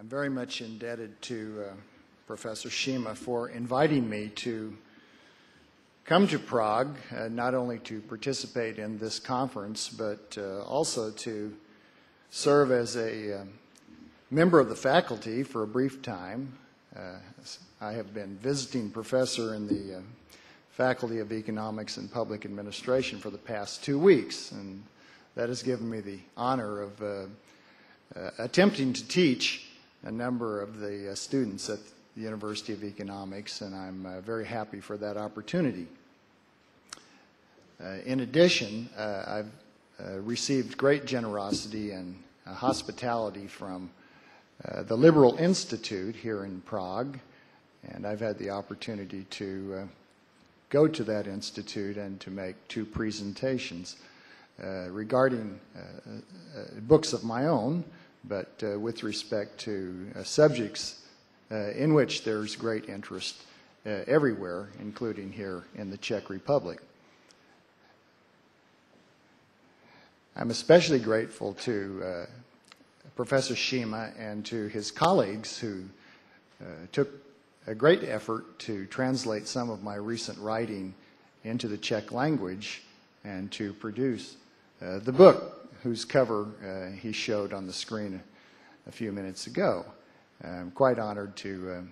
I'm very much indebted to Professor Shima for inviting me to come to Prague, not only to participate in this conference, but also to serve as a member of the faculty for a brief time. I have been visiting professor in the Faculty of Economics and Public Administration for the past 2 weeks, and that has given me the honor of attempting to teach a number of the students at the University of Economics, and I'm very happy for that opportunity. In addition, I've received great generosity and hospitality from the Liberal Institut here in Prague, and I've had the opportunity to go to that institute and to make 2 presentations regarding books of my own, but with respect to subjects in which there's great interest everywhere, including here in the Czech Republic. I'm especially grateful to Professor Shima and to his colleagues who took a great effort to translate some of my recent writing into the Czech language and to produce the book whose cover he showed on the screen a few minutes ago. I'm quite honored to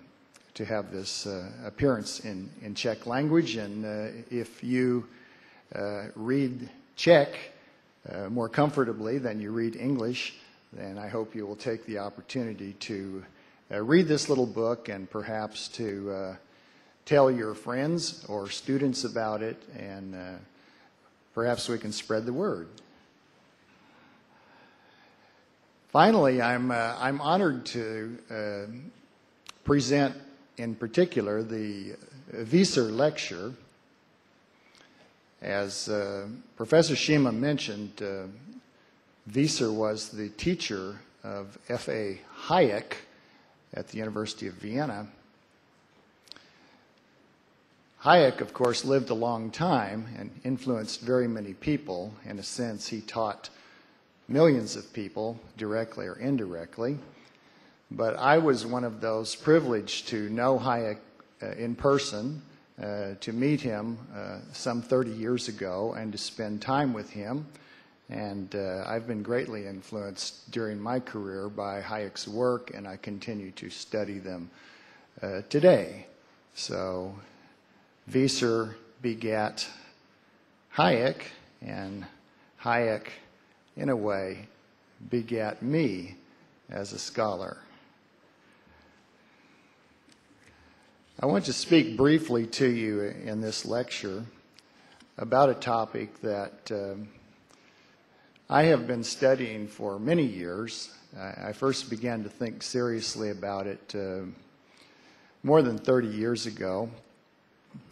have this appearance in Czech language, and if you read Czech more comfortably than you read English, then I hope you will take the opportunity to read this little book and perhaps to tell your friends or students about it, and perhaps we can spread the word. Finally, I'm honored to present in particular the Wieser lecture. As Professor Shima mentioned, Wieser was the teacher of F.A. Hayek at the University of Vienna. Hayek, of course, lived a long time and influenced very many people. In a sense, he taught millions of people, directly or indirectly. But I was one of those privileged to know Hayek in person, to meet him some 30 years ago and to spend time with him. And I've been greatly influenced during my career by Hayek's work, and I continue to study them today. So Wieser begat Hayek, and Hayek, in a way, begat me as a scholar. I want to speak briefly to you in this lecture about a topic that I have been studying for many years. I first began to think seriously about it more than 30 years ago.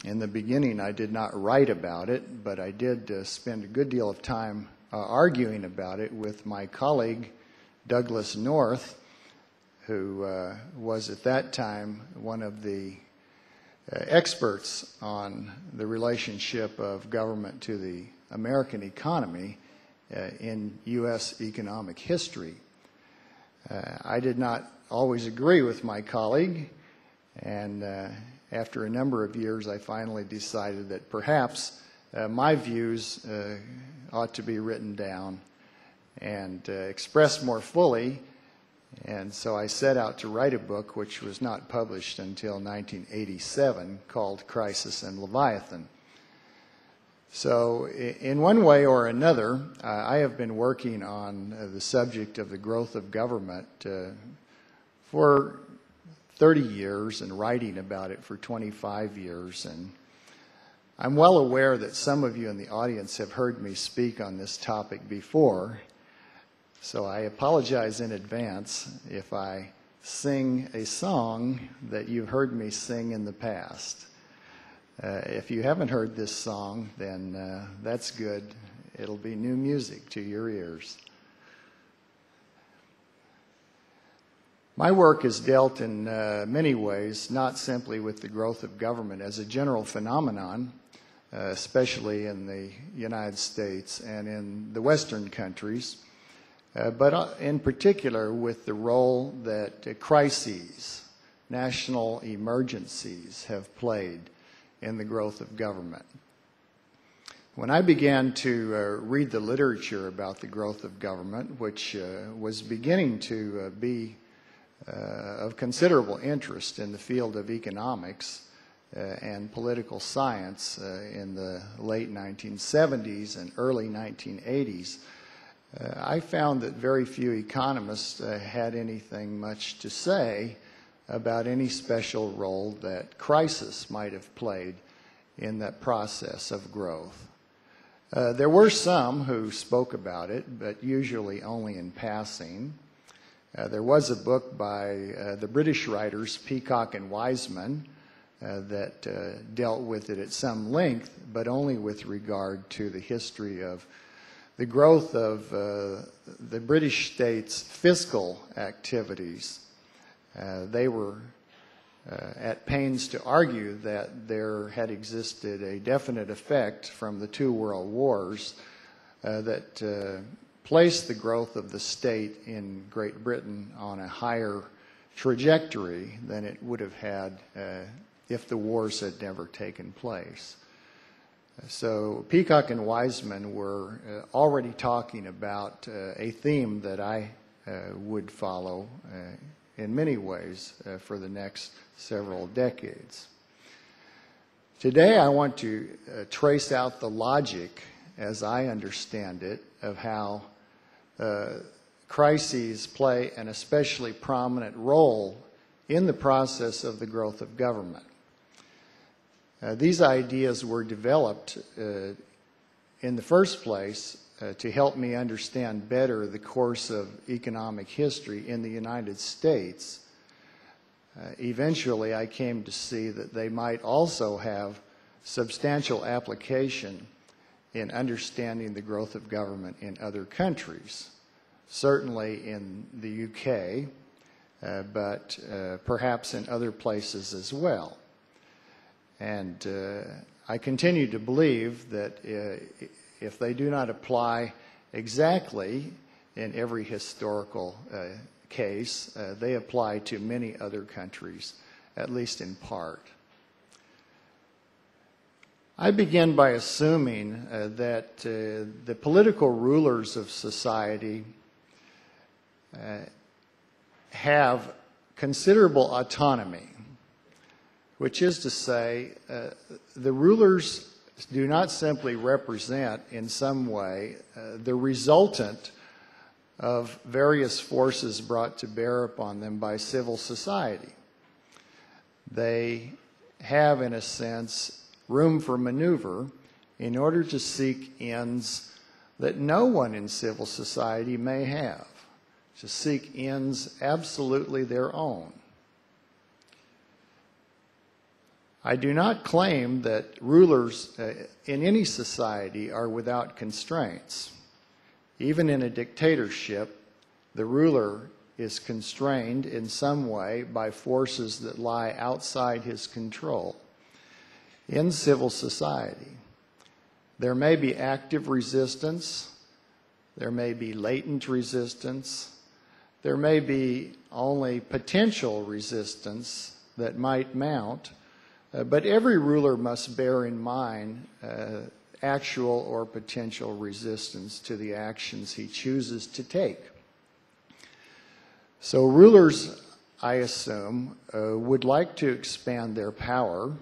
In the beginning, I did not write about it, but I did spend a good deal of time arguing about it with my colleague, Douglas North, who was at that time one of the experts on the relationship of government to the American economy in U.S. economic history. I did not always agree with my colleague, and after a number of years I finally decided that perhaps my views ought to be written down and expressed more fully, and so I set out to write a book which was not published until 1987 called Crisis and Leviathan. So in one way or another, I have been working on the subject of the growth of government for 30 years and writing about it for 25 years. And I'm well aware that some of you in the audience have heard me speak on this topic before, so I apologize in advance if I sing a song that you've heard me sing in the past. If you haven't heard this song, then that's good. It'll be new music to your ears. My work has dealt in many ways, not simply with the growth of government as a general phenomenon, especially in the United States and in the Western countries, but in particular with the role that crises, national emergencies, have played in the growth of government. When I began to read the literature about the growth of government, which was beginning to be of considerable interest in the field of economics and political science in the late 1970s and early 1980s, I found that very few economists had anything much to say about any special role that crisis might have played in that process of growth. There were some who spoke about it, but usually only in passing. There was a book by the British writers Peacock and Wiseman that dealt with it at some length, but only with regard to the history of the growth of the British state's fiscal activities. They were at pains to argue that there had existed a definite effect from the two world wars that placed the growth of the state in Great Britain on a higher trajectory than it would have had if the wars had never taken place. So Peacock and Wiseman were already talking about a theme that I would follow in many ways for the next several decades. Today I want to trace out the logic, as I understand it, of how crises play an especially prominent role in the process of the growth of government. These ideas were developed in the first place to help me understand better the course of economic history in the United States. Eventually, I came to see that they might also have substantial application in understanding the growth of government in other countries, certainly in the UK, but perhaps in other places as well. And I continue to believe that if they do not apply exactly in every historical case, they apply to many other countries, at least in part. I begin by assuming that the political rulers of society have considerable autonomy, which is to say, the rulers do not simply represent in some way the resultant of various forces brought to bear upon them by civil society. They have, in a sense, room for maneuver in order to seek ends that no one in civil society may have, to seek ends absolutely their own. I do not claim that rulers in any society are without constraints. Even in a dictatorship, the ruler is constrained in some way by forces that lie outside his control. In civil society, there may be active resistance, there may be latent resistance, there may be only potential resistance that might mount, but every ruler must bear in mind actual or potential resistance to the actions he chooses to take. So rulers, I assume, would like to expand their power,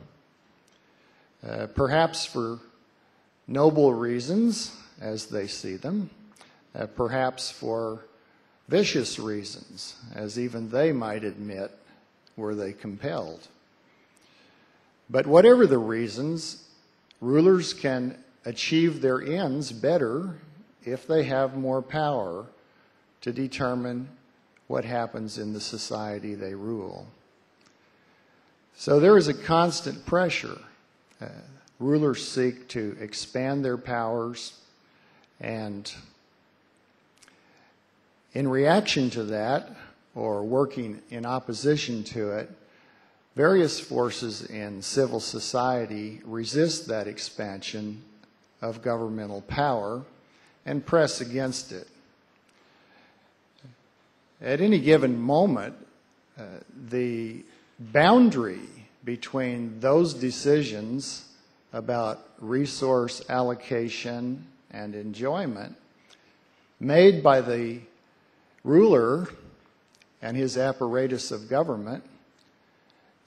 perhaps for noble reasons, as they see them, perhaps for vicious reasons, as even they might admit were they compelled. But whatever the reasons, rulers can achieve their ends better if they have more power to determine what happens in the society they rule. So there is a constant pressure. Rulers seek to expand their powers, and in reaction to that, or working in opposition to it, various forces in civil society resist that expansion of governmental power and press against it. at any given moment, the boundary between those decisions about resource allocation and enjoyment made by the ruler and his apparatus of government,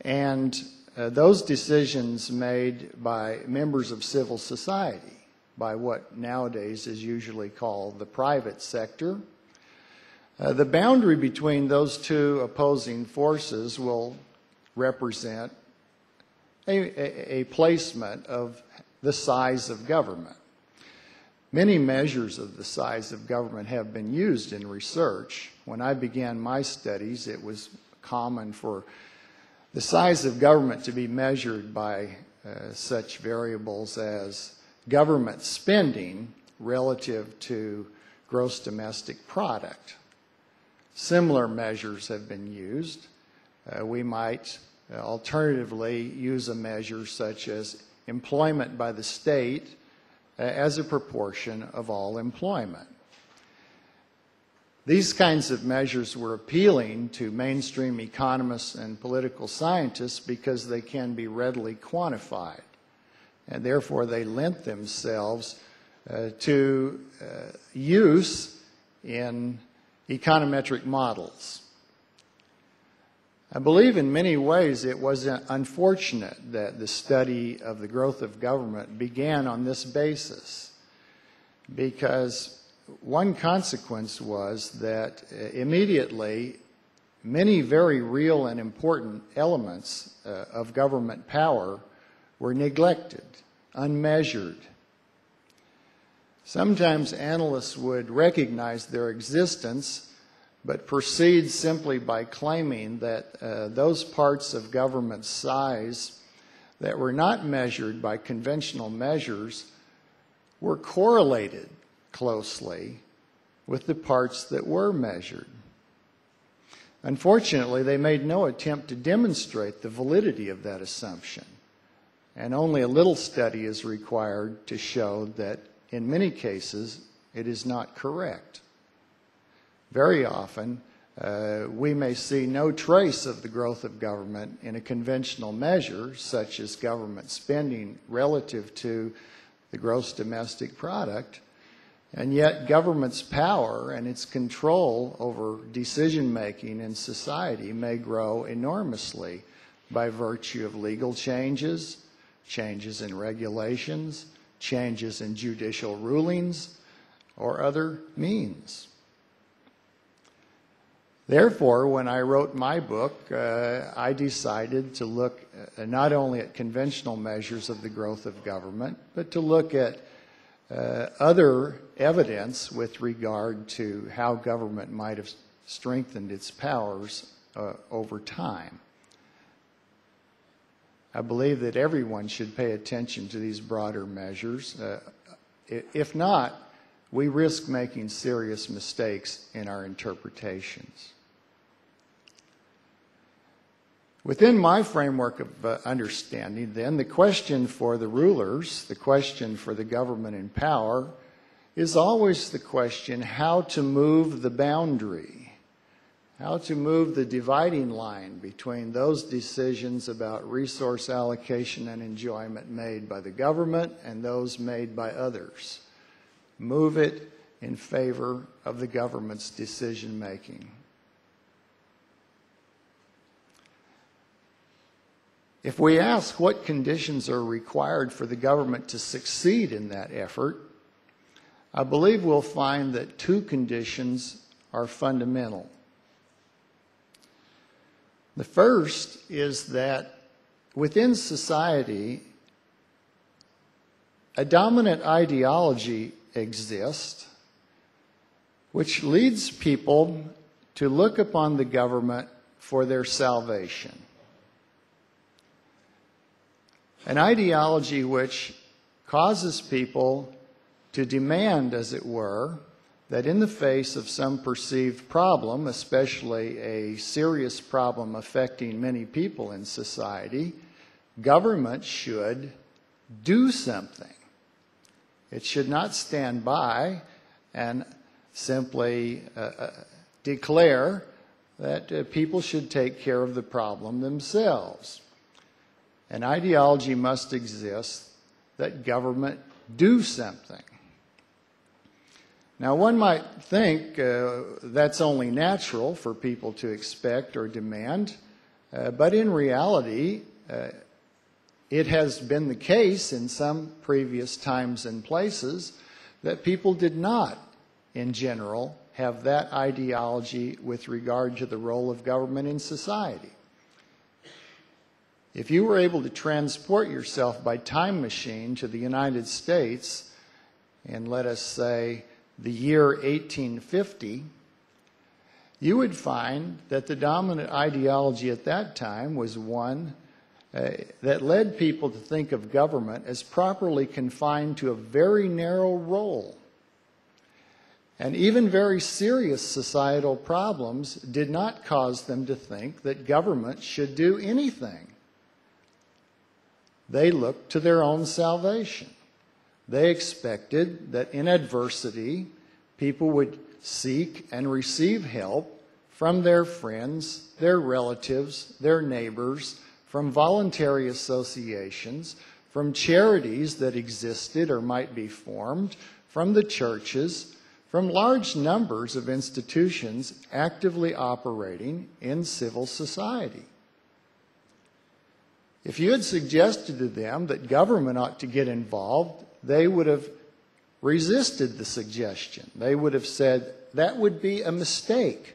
and those decisions made by members of civil society, by what nowadays is usually called the private sector. The boundary between those two opposing forces will represent a placement of the size of government. Many measures of the size of government have been used in research. When I began my studies, it was common for the size of government to be measured by such variables as government spending relative to gross domestic product. Similar measures have been used. We might alternatively use a measure such as employment by the state as a proportion of all employment. These kinds of measures were appealing to mainstream economists and political scientists because they can be readily quantified, and therefore they lent themselves to use in econometric models. I believe in many ways it was unfortunate that the study of the growth of government began on this basis, because one consequence was that immediately many very real and important elements of government power were neglected, unmeasured. Sometimes analysts would recognize their existence, but proceed simply by claiming that those parts of government size that were not measured by conventional measures were correlated closely with the parts that were measured. Unfortunately, they made no attempt to demonstrate the validity of that assumption, and only a little study is required to show that in many cases it is not correct. Very often, we may see no trace of the growth of government in a conventional measure, such as government spending relative to the gross domestic product, and yet government's power and its control over decision-making in society may grow enormously by virtue of legal changes, changes in regulations, changes in judicial rulings, or other means. Therefore, when I wrote my book, I decided to look not only at conventional measures of the growth of government, but to look at other evidence with regard to how government might have strengthened its powers over time. I believe that everyone should pay attention to these broader measures. If not, we risk making serious mistakes in our interpretations. Within my framework of understanding, then, the question for the rulers, the question for the government in power, is always the question how to move the boundary, how to move the dividing line between those decisions about resource allocation and enjoyment made by the government and those made by others. Move it in favor of the government's decision making. If we ask what conditions are required for the government to succeed in that effort, I believe we'll find that two conditions are fundamental. The first is that within society, a dominant ideology exists which leads people to look upon the government for their salvation. An ideology which causes people to demand, as it were, that in the face of some perceived problem, especially a serious problem affecting many people in society, government should do something. It should not stand by and simply declare that people should take care of the problem themselves. An ideology must exist that government do something. Now, one might think that's only natural for people to expect or demand, but in reality, it has been the case in some previous times and places that people did not, in general, have that ideology with regard to the role of government in society. If you were able to transport yourself by time machine to the United States in, let us say, the year 1850, you would find that the dominant ideology at that time was one that led people to think of government as properly confined to a very narrow role. And even very serious societal problems did not cause them to think that government should do anything. They looked to their own salvation. They expected that in adversity, people would seek and receive help from their friends, their relatives, their neighbors, from voluntary associations, from charities that existed or might be formed, from the churches, from large numbers of institutions actively operating in civil society. If you had suggested to them that government ought to get involved, they would have resisted the suggestion. They would have said that would be a mistake.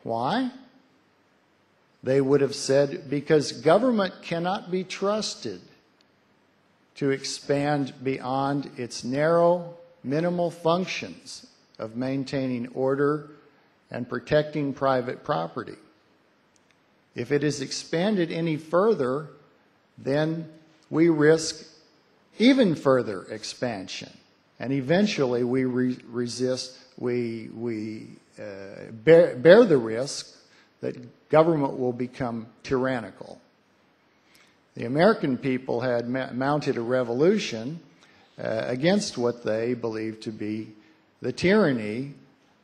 Why? They would have said because government cannot be trusted to expand beyond its narrow, minimal functions of maintaining order and protecting private property. If it is expanded any further, then we risk even further expansion. And eventually we bear the risk that government will become tyrannical. The American people had mounted a revolution against what they believed to be the tyranny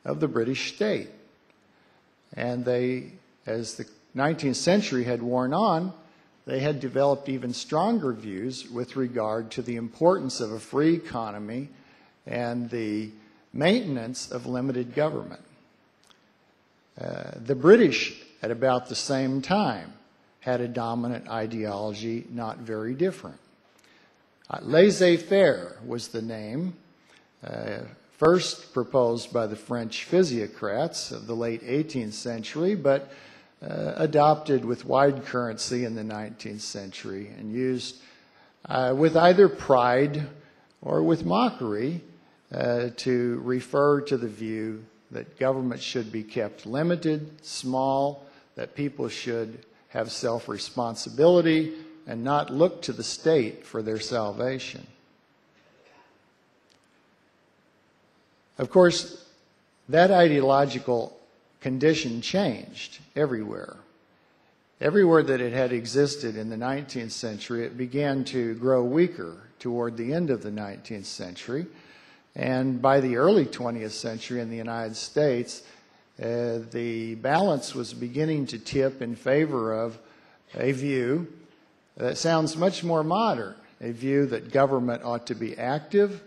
of the British state. And they, as the 19th century had worn on, they had developed even stronger views with regard to the importance of a free economy and the maintenance of limited government. The British, at about the same time, had a dominant ideology not very different. Laissez-faire was the name, first proposed by the French physiocrats of the late 18th century, but adopted with wide currency in the 19th century and used with either pride or with mockery to refer to the view that government should be kept limited, small, that people should have self-responsibility and not look to the state for their salvation. Of course, that ideological condition changed everywhere. Everywhere that it had existed in the 19th century, it began to grow weaker toward the end of the 19th century. And by the early 20th century in the United States, the balance was beginning to tip in favor of a view that sounds much more modern, a view that government ought to be active,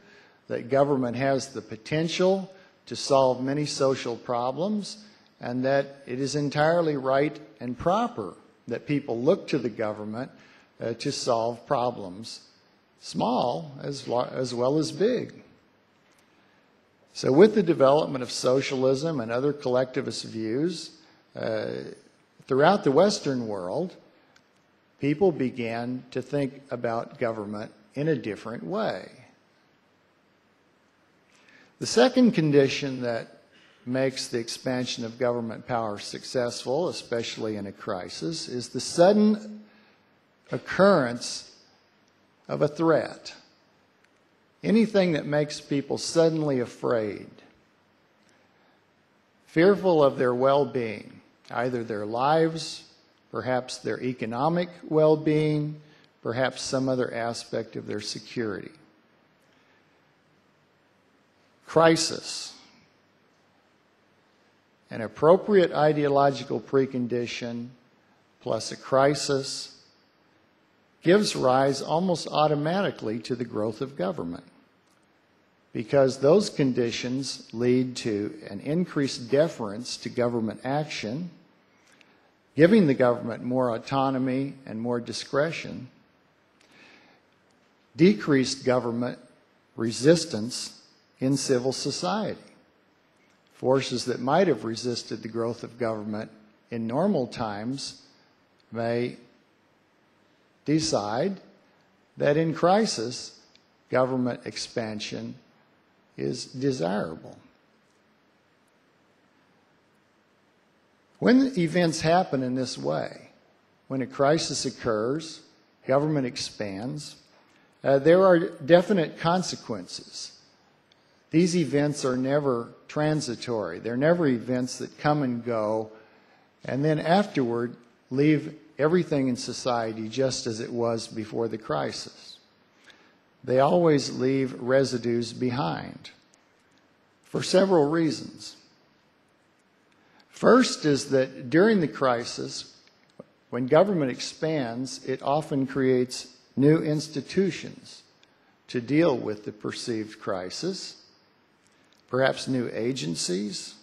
that government has the potential to solve many social problems, and that it is entirely right and proper that people look to the government to solve problems, small as well as big. So with the development of socialism and other collectivist views throughout the Western world, people began to think about government in a different way. The second condition that makes the expansion of government power successful, especially in a crisis, is the sudden occurrence of a threat. Anything that makes people suddenly afraid, fearful of their well-being, either their lives, perhaps their economic well-being, perhaps some other aspect of their security. Crisis. an appropriate ideological precondition plus a crisis gives rise almost automatically to the growth of government, because those conditions lead to an increased deference to government action, giving the government more autonomy and more discretion, decreased government resistance in civil society. Forces that might have resisted the growth of government in normal times may decide that in crisis, government expansion is desirable. When events happen in this way, when a crisis occurs, government expands, there are definite consequences. These events are never transitory. They're never events that come and go and then afterward leave everything in society just as it was before the crisis. They always leave residues behind for several reasons. First is that during the crisis, when government expands, it often creates new institutions to deal with the perceived crisis, perhaps new agencies,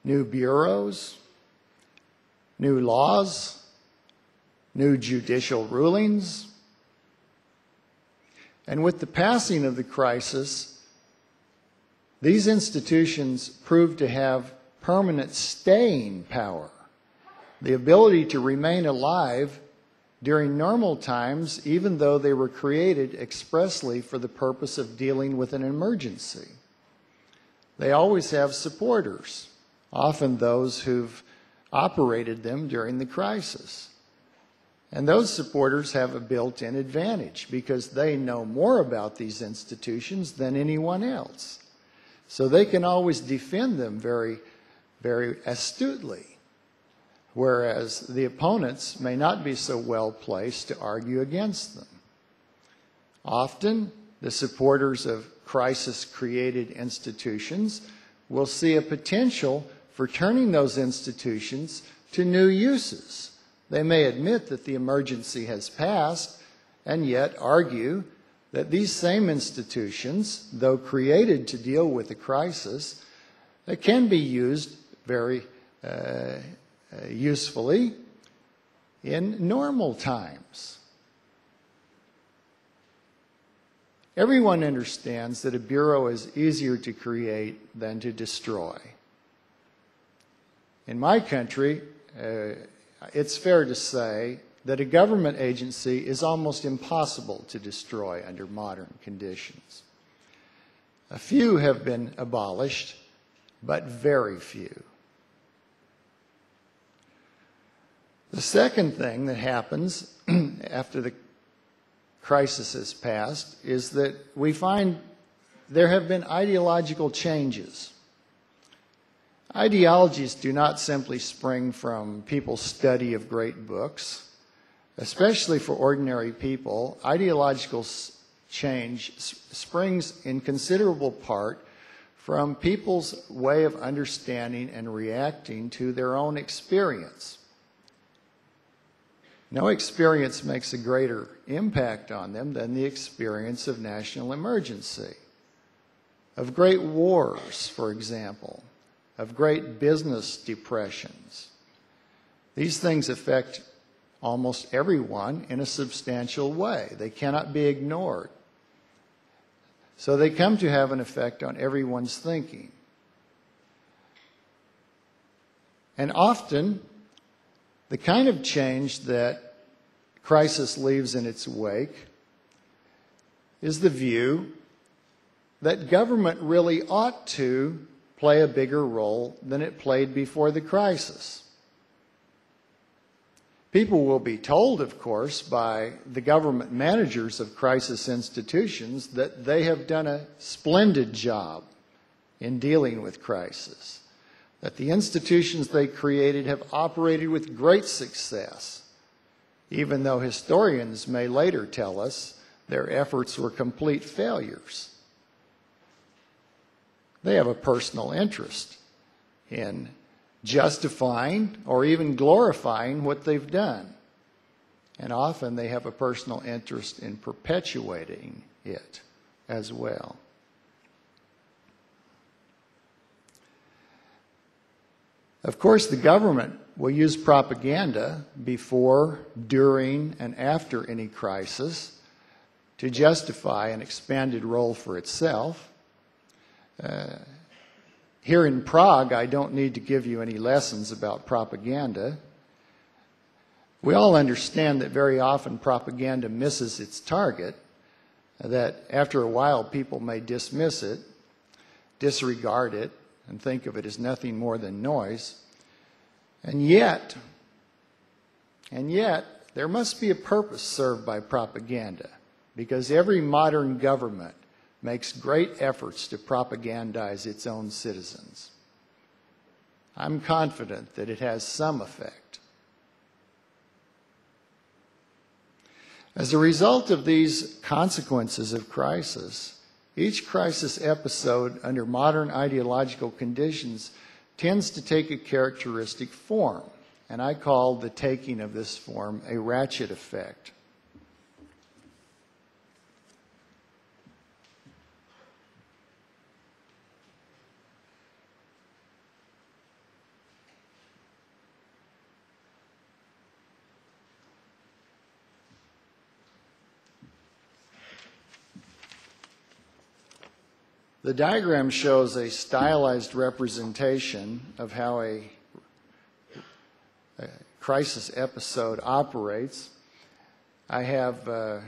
new bureaus, new laws, new judicial rulings. And with the passing of the crisis, these institutions proved to have permanent staying power, the ability to remain alive during normal times, even though they were created expressly for the purpose of dealing with an emergency. They always have supporters, often those who've operated them during the crisis. And those supporters have a built-in advantage because they know more about these institutions than anyone else. So they can always defend them very, very astutely, whereas the opponents may not be so well placed to argue against them. Often, the supporters of crisis-created institutions will see a potential for turning those institutions to new uses. They may admit that the emergency has passed and yet argue that these same institutions, though created to deal with a crisis, can be used very usefully in normal times. Everyone understands that a bureau is easier to create than to destroy. In my country, it's fair to say that a government agency is almost impossible to destroy under modern conditions. A few have been abolished, but very few. The second thing that happens after the crisis has passed is that we find there have been ideological changes. Ideologies do not simply spring from people's study of great books. Especially for ordinary people, ideological change springs in considerable part from people's way of understanding and reacting to their own experience. No experience makes a greater impact on them than the experience of national emergency, of great wars, for example, of great business depressions. These things affect almost everyone in a substantial way. They cannot be ignored. So they come to have an effect on everyone's thinking. And often, the kind of change that crisis leaves in its wake is the view that government really ought to play a bigger role than it played before the crisis. People will be told, of course, by the government managers of crisis institutions that they have done a splendid job in dealing with crisis, that the institutions they created have operated with great success, even though historians may later tell us their efforts were complete failures. They have a personal interest in justifying or even glorifying what they've done. And often they have a personal interest in perpetuating it as well. Of course, the government will use propaganda before, during, and after any crisis to justify an expanded role for itself. Here in Prague, I don't need to give you any lessons about propaganda. We all understand that very often propaganda misses its target, that after a while people may dismiss it, disregard it, and think of it as nothing more than noise. And yet, there must be a purpose served by propaganda, because every modern government makes great efforts to propagandize its own citizens. I'm confident that it has some effect. As a result of these consequences of crisis, each crisis episode under modern ideological conditions tends to take a characteristic form, and I call the taking of this form a ratchet effect. The diagram shows a stylized representation of how a crisis episode operates. I have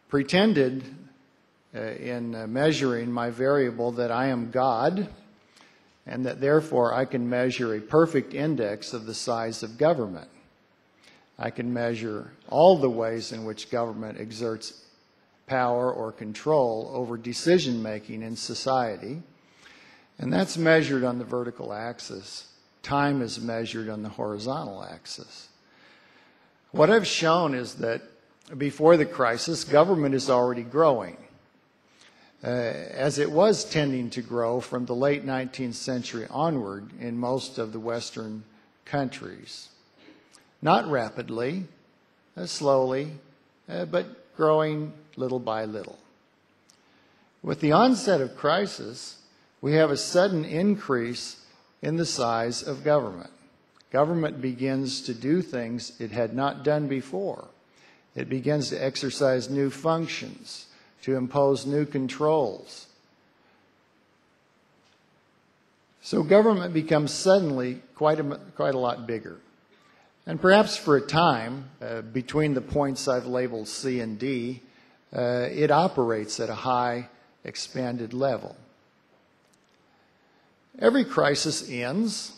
pretended in measuring my variable that I am God, and that therefore I can measure a perfect index of the size of government. I can measure all the ways in which government exerts power or control over decision-making in society, and that's measured on the vertical axis. Time is measured on the horizontal axis. What I've shown is that before the crisis, government is already growing, as it was tending to grow from the late 19th century onward in most of the Western countries. Not rapidly, slowly, but growing little by little. With the onset of crisis, we have a sudden increase in the size of government. Government begins to do things it had not done before. It begins to exercise new functions, to impose new controls. So government becomes suddenly quite a lot bigger. And perhaps for a time, between the points I've labeled C and D, it operates at a high, expanded level. Every crisis ends,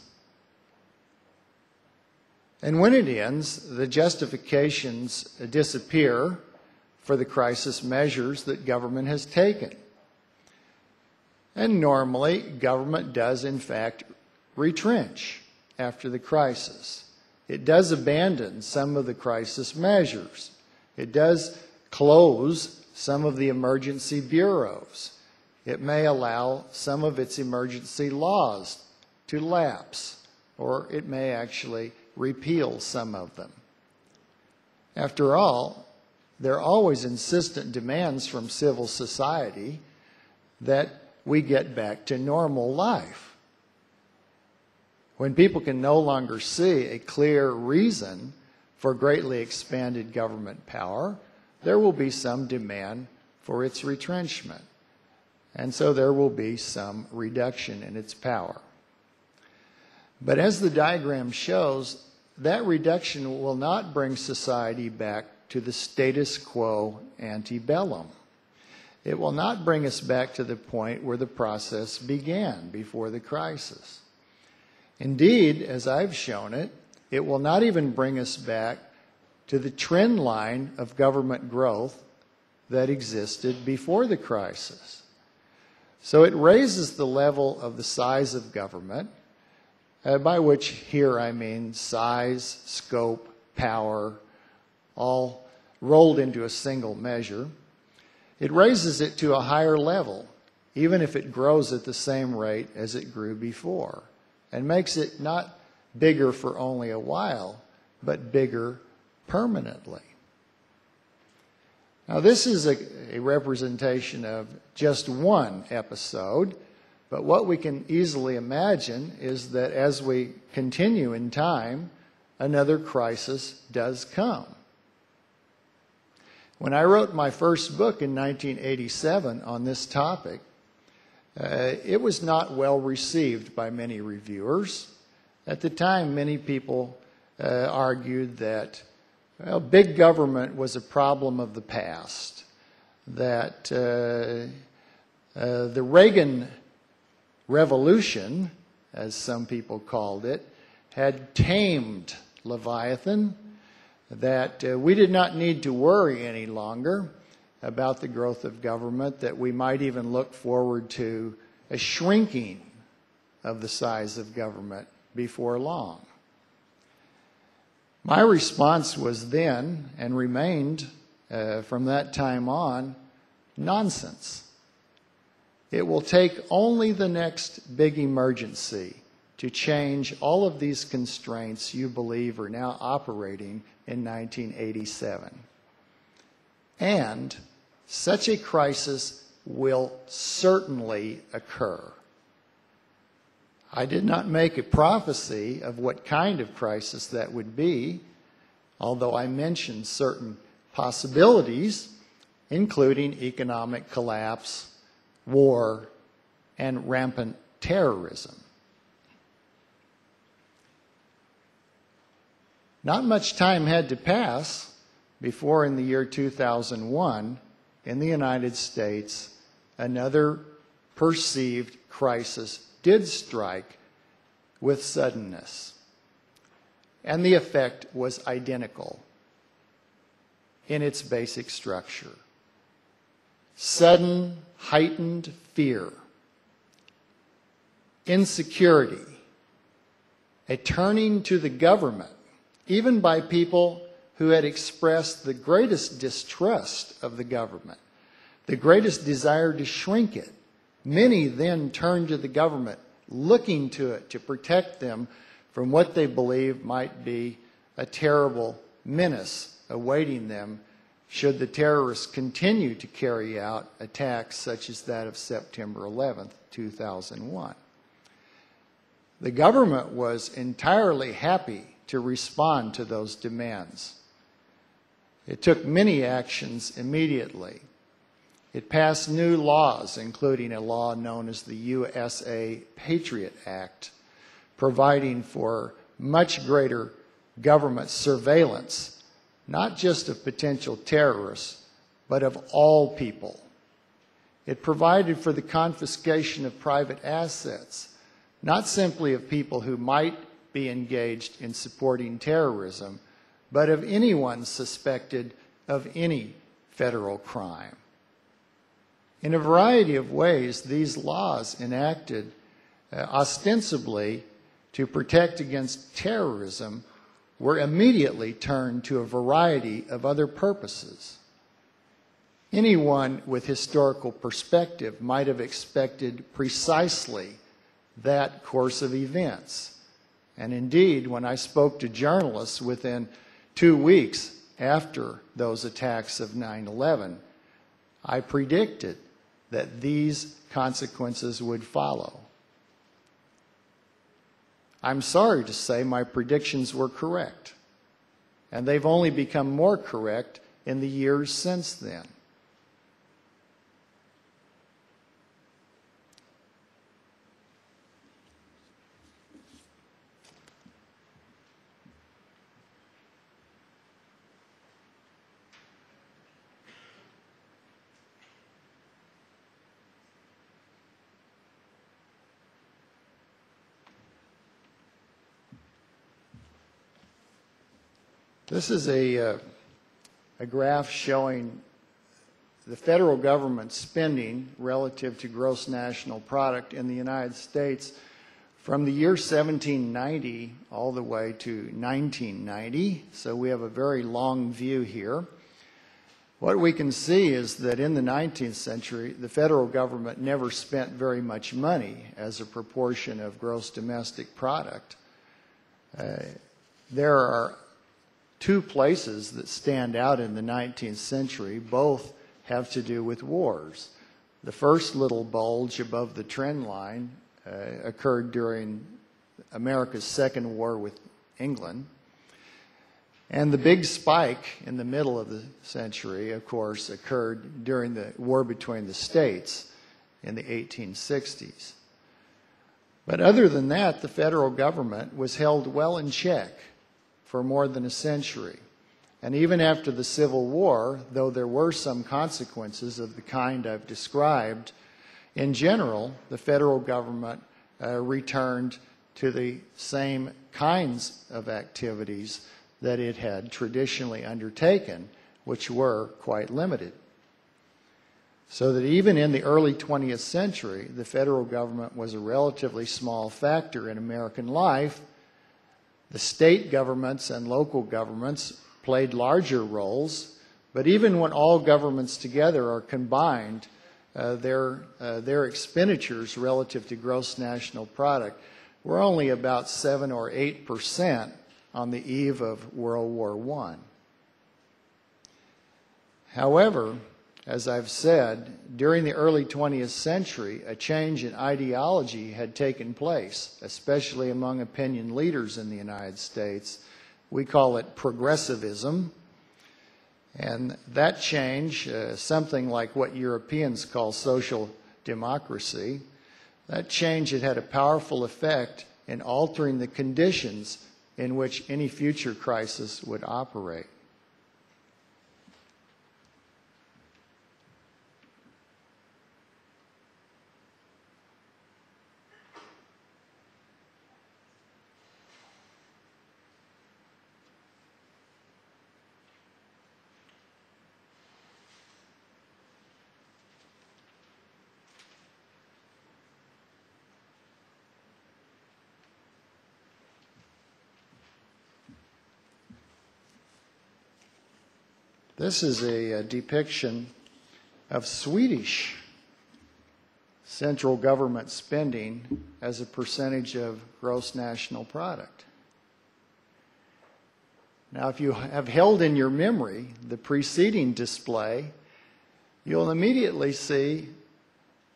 and when it ends, the justifications disappear for the crisis measures that government has taken. And normally, government does, in fact, retrench after the crisis. It does abandon some of the crisis measures. It does close some of the emergency bureaus. It may allow some of its emergency laws to lapse, or it may actually repeal some of them. After all, there are always insistent demands from civil society that we get back to normal life. When people can no longer see a clear reason for greatly expanded government power, there will be some demand for its retrenchment. And so there will be some reduction in its power. But as the diagram shows, that reduction will not bring society back to the status quo ante bellum. It will not bring us back to the point where the process began before the crisis. Indeed, as I've shown it, it will not even bring us back to the trend line of government growth that existed before the crisis. So it raises the level of the size of government, by which here I mean size, scope, power, all rolled into a single measure. It raises it to a higher level, even if it grows at the same rate as it grew before. and makes it not bigger for only a while, but bigger permanently. Now, this is a representation of just one episode, but what we can easily imagine is that as we continue in time, another crisis does come. When I wrote my first book in 1987 on this topic, it was not well received by many reviewers. At the time, many people argued that, well, big government was a problem of the past, that the Reagan Revolution, as some people called it, had tamed Leviathan, that we did not need to worry any longer about the growth of government, that we might even look forward to a shrinking of the size of government before long. My response was then, and remained from that time on, nonsense. It will take only the next big emergency to change all of these constraints you believe are now operating in 1987. And such a crisis will certainly occur. I did not make a prophecy of what kind of crisis that would be, although I mentioned certain possibilities, including economic collapse, war, and rampant terrorism. Not much time had to pass before, in the year 2001, in the United States, another perceived crisis did strike with suddenness. And the effect was identical in its basic structure. Sudden, heightened fear, insecurity, a turning to the government, even by people who had expressed the greatest distrust of the government, the greatest desire to shrink it. Many then turned to the government, looking to it to protect them from what they believed might be a terrible menace awaiting them should the terrorists continue to carry out attacks such as that of September 11th, 2001. The government was entirely happy to respond to those demands. It took many actions immediately. It passed new laws, including a law known as the USA Patriot Act, providing for much greater government surveillance, not just of potential terrorists, but of all people. It provided for the confiscation of private assets, not simply of people who might be engaged in supporting terrorism, but of anyone suspected of any federal crime. In a variety of ways, these laws enacted ostensibly to protect against terrorism were immediately turned to a variety of other purposes. Anyone with historical perspective might have expected precisely that course of events. And indeed, when I spoke to journalists within 2 weeks after those attacks of 9/11, I predicted that these consequences would follow. I'm sorry to say my predictions were correct, and they've only become more correct in the years since then. This is a graph showing the federal government spending relative to gross national product in the United States from the year 1790 all the way to 1990. So we have a very long view here. What we can see is that in the 19th century, the federal government never spent very much money as a proportion of gross domestic product. There are two places that stand out in the 19th century. Both have to do with wars. The first little bulge above the trend line occurred during America's Second War with England. And the big spike in the middle of the century, of course, occurred during the war between the states in the 1860s. But other than that, the federal government was held well in check for more than a century. And even after the Civil War, though there were some consequences of the kind I've described, in general, the federal government returned to the same kinds of activities that it had traditionally undertaken, which were quite limited. So that even in the early 20th century, the federal government was a relatively small factor in American life. The state governments and local governments played larger roles, but even when all governments together are combined, their expenditures relative to gross national product were only about 7 or 8% on the eve of World War I. However, as I've said, during the early 20th century, a change in ideology had taken place, especially among opinion leaders in the United States. We call it progressivism. And that change, something like what Europeans call social democracy, that change had a powerful effect in altering the conditions in which any future crisis would operate. This is a depiction of Swedish central government spending as a percentage of gross national product. Now, if you have held in your memory the preceding display, you'll immediately see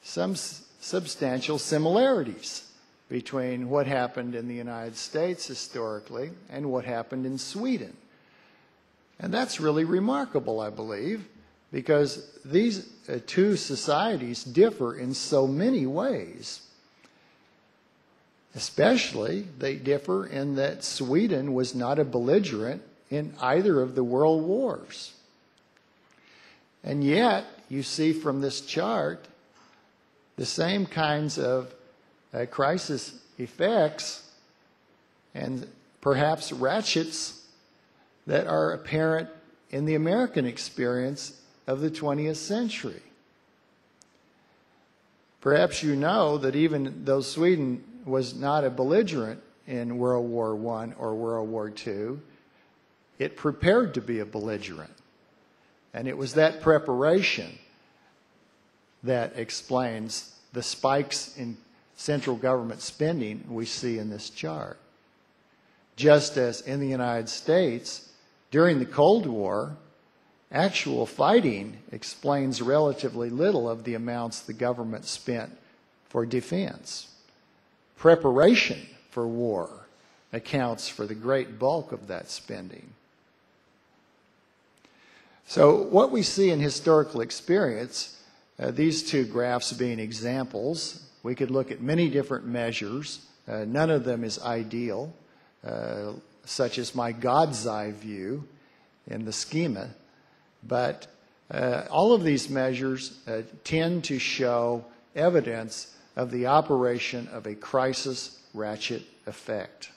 some substantial similarities between what happened in the United States historically and what happened in Sweden. And that's really remarkable, I believe, because these two societies differ in so many ways. Especially, they differ in that Sweden was not a belligerent in either of the world wars. And yet, you see from this chart the same kinds of crisis effects and perhaps ratchets that are apparent in the American experience of the 20th century. Perhaps you know that even though Sweden was not a belligerent in World War I or World War II, it prepared to be a belligerent. And it was that preparation that explains the spikes in central government spending we see in this chart. Just as in the United States, during the Cold War, actual fighting explains relatively little of the amounts the government spent for defense. Preparation for war accounts for the great bulk of that spending. So what we see in historical experience, these two graphs being examples, we could look at many different measures. None of them is ideal, such as my God's eye view in the schema. But all of these measures tend to show evidence of the operation of a crisis ratchet effect.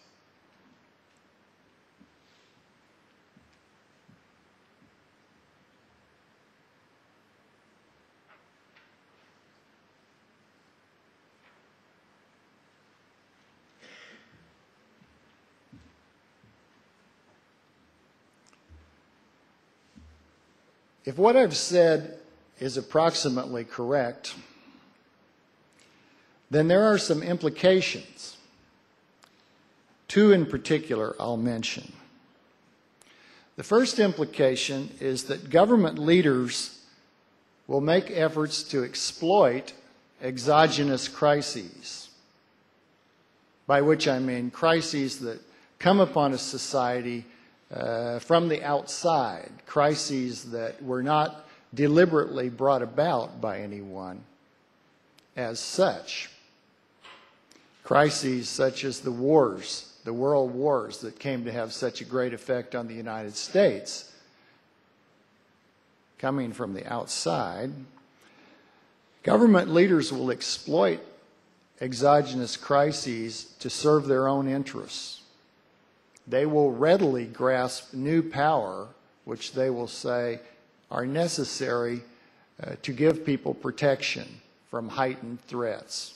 if what I've said is approximately correct, then there are some implications. Two in particular I'll mention. The first implication is that government leaders will make efforts to exploit exogenous crises, by which I mean crises that come upon a society from the outside, crises that were not deliberately brought about by anyone as such. Crises such as the wars, the world wars that came to have such a great effect on the United States, coming from the outside. Government leaders will exploit exogenous crises to serve their own interests. They will readily grasp new power, which they will say are necessary to give people protection from heightened threats.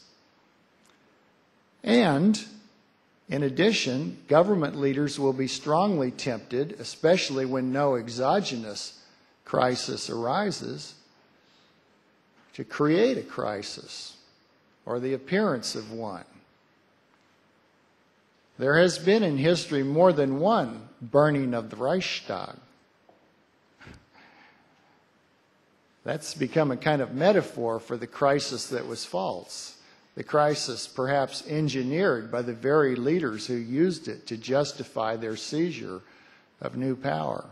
And, in addition, government leaders will be strongly tempted, especially when no exogenous crisis arises, to create a crisis or the appearance of one. There has been in history more than one burning of the Reichstag. That's become a kind of metaphor for the crisis that was false. The crisis perhaps engineered by the very leaders who used it to justify their seizure of new power.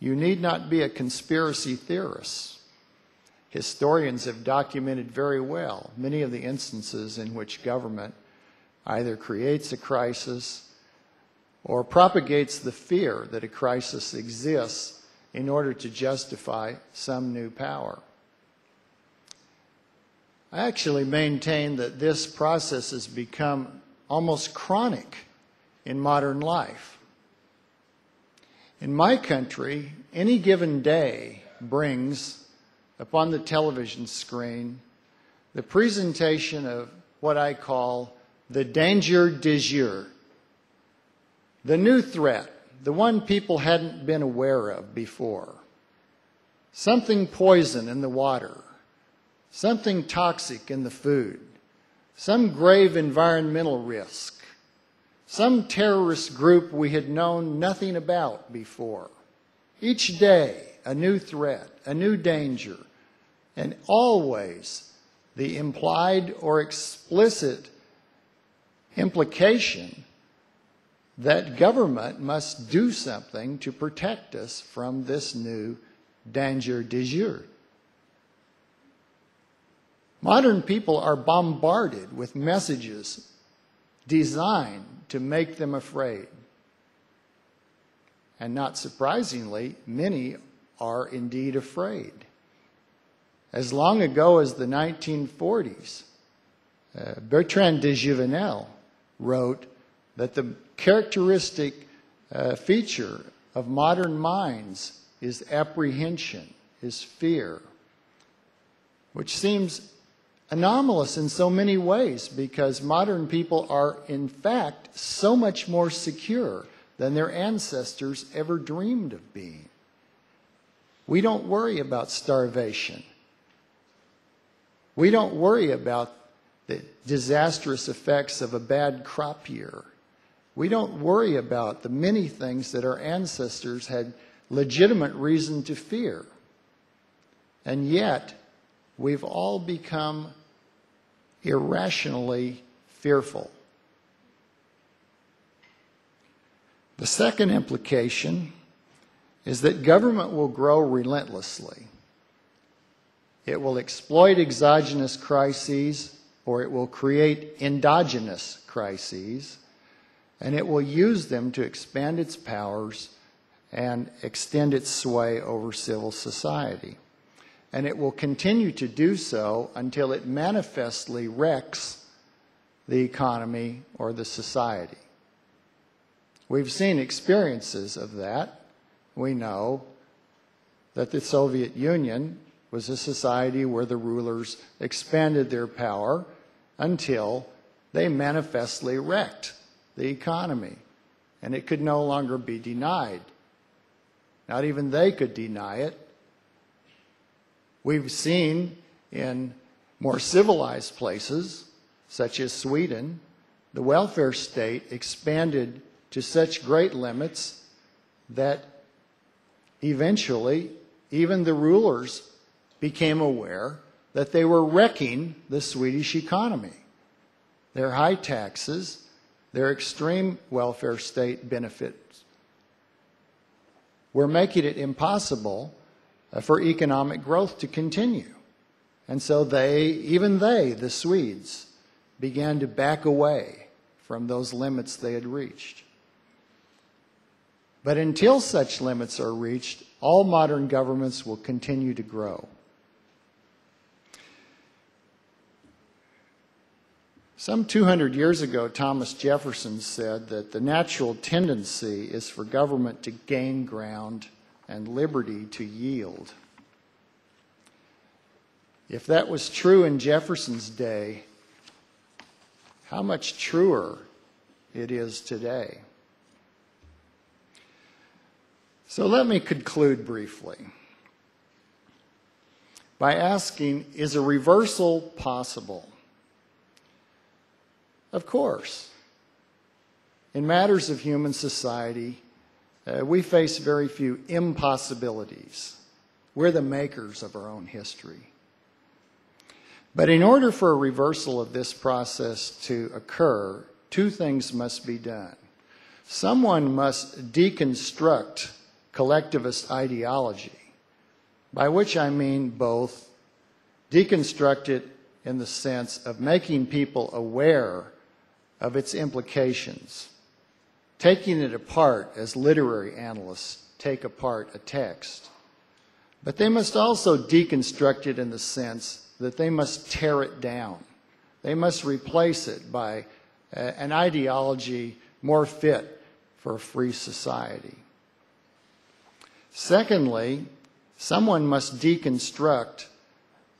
You need not be a conspiracy theorist. Historians have documented very well many of the instances in which government either creates a crisis or propagates the fear that a crisis exists in order to justify some new power. I actually maintain that this process has become almost chronic in modern life. In my country, any given day brings upon the television screen the presentation of what I call the danger du jour, the new threat, the one people hadn't been aware of before. Something poison in the water, something toxic in the food, some grave environmental risk, some terrorist group we had known nothing about before. Each day, a new threat, a new danger, and always the implied or explicit implication that government must do something to protect us from this new danger du jour. Modern people are bombarded with messages designed to make them afraid. And not surprisingly, many are indeed afraid. As long ago as the 1940s, Bertrand de Jouvenel wrote that the characteristic feature of modern minds is apprehension, is fear, which seems anomalous in so many ways because modern people are in fact so much more secure than their ancestors ever dreamed of being. We don't worry about starvation. We don't worry about the disastrous effects of a bad crop year. We don't worry about the many things that our ancestors had legitimate reason to fear. And yet, we've all become irrationally fearful. The second implication is that government will grow relentlessly. It will exploit exogenous crises, or it will create endogenous crises, and it will use them to expand its powers and extend its sway over civil society. And it will continue to do so until it manifestly wrecks the economy or the society. We've seen experiences of that. We know that the Soviet Union was a society where the rulers expanded their power until they manifestly wrecked the economy, and it could no longer be denied. Not even they could deny it. We've seen in more civilized places, such as Sweden, the welfare state expanded to such great limits that eventually even the rulers became aware that they were wrecking the Swedish economy. Their high taxes, their extreme welfare state benefits were making it impossible for economic growth to continue. And so the Swedes, began to back away from those limits they had reached. But until such limits are reached, all modern governments will continue to grow. Some 200 years ago, Thomas Jefferson said that the natural tendency is for government to gain ground and liberty to yield. If that was true in Jefferson's day, how much truer it is today. So let me conclude briefly by asking, is a reversal possible? Of course. In matters of human society, we face very few impossibilities. We're the makers of our own history. But in order for a reversal of this process to occur, two things must be done. Someone must deconstruct collectivist ideology, by which I mean both deconstruct it in the sense of making people aware of its implications, taking it apart as literary analysts take apart a text. But they must also deconstruct it in the sense that they must tear it down. They must replace it by an ideology more fit for a free society. Secondly, someone must deconstruct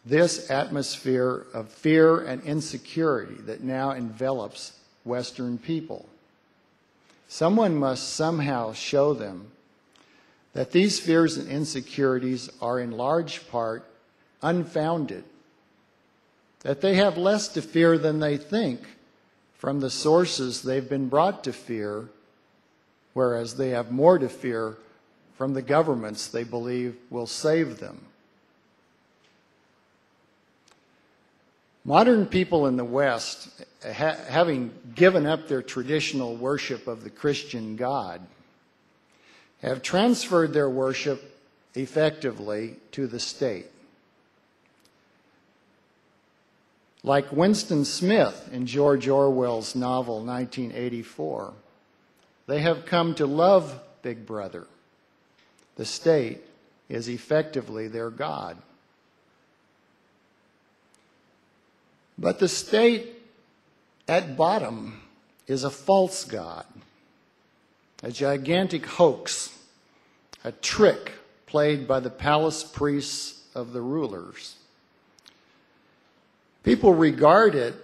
this atmosphere of fear and insecurity that now envelops Western people. Someone must somehow show them that these fears and insecurities are in large part unfounded, that they have less to fear than they think from the sources they've been brought to fear, whereas they have more to fear from the governments they believe will save them. Modern people in the West, having given up their traditional worship of the Christian God, have transferred their worship effectively to the state. Like Winston Smith in George Orwell's novel 1984, they have come to love Big Brother. The state is effectively their God. But the state, at bottom, is a false God, a gigantic hoax, a trick played by the palace priests of the rulers. People regard it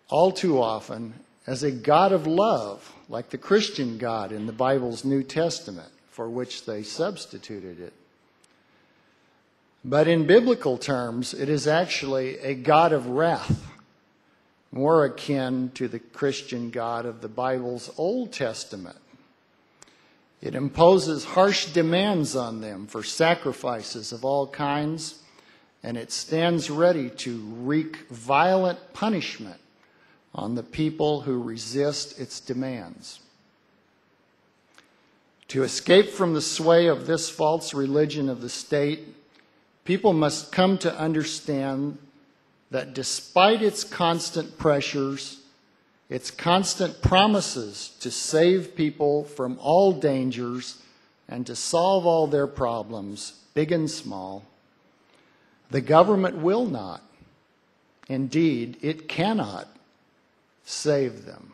all too often as a God of love, like the Christian God in the Bible's New Testament, for which they substituted it. But in biblical terms, it is actually a God of wrath, more akin to the Christian God of the Bible's Old Testament. It imposes harsh demands on them for sacrifices of all kinds, and it stands ready to wreak violent punishment on the people who resist its demands. To escape from the sway of this false religion of the state, people must come to understand that despite its constant pressures, its constant promises to save people from all dangers and to solve all their problems, big and small, the government will not, indeed, it cannot save them.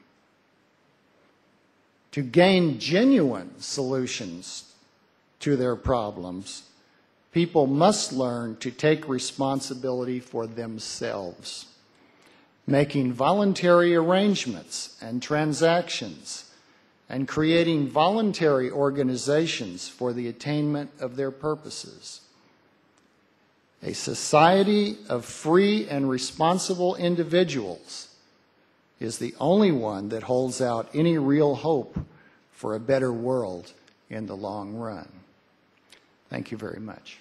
To gain genuine solutions to their problems, people must learn to take responsibility for themselves, making voluntary arrangements and transactions and creating voluntary organizations for the attainment of their purposes. A society of free and responsible individuals is the only one that holds out any real hope for a better world in the long run. Thank you very much.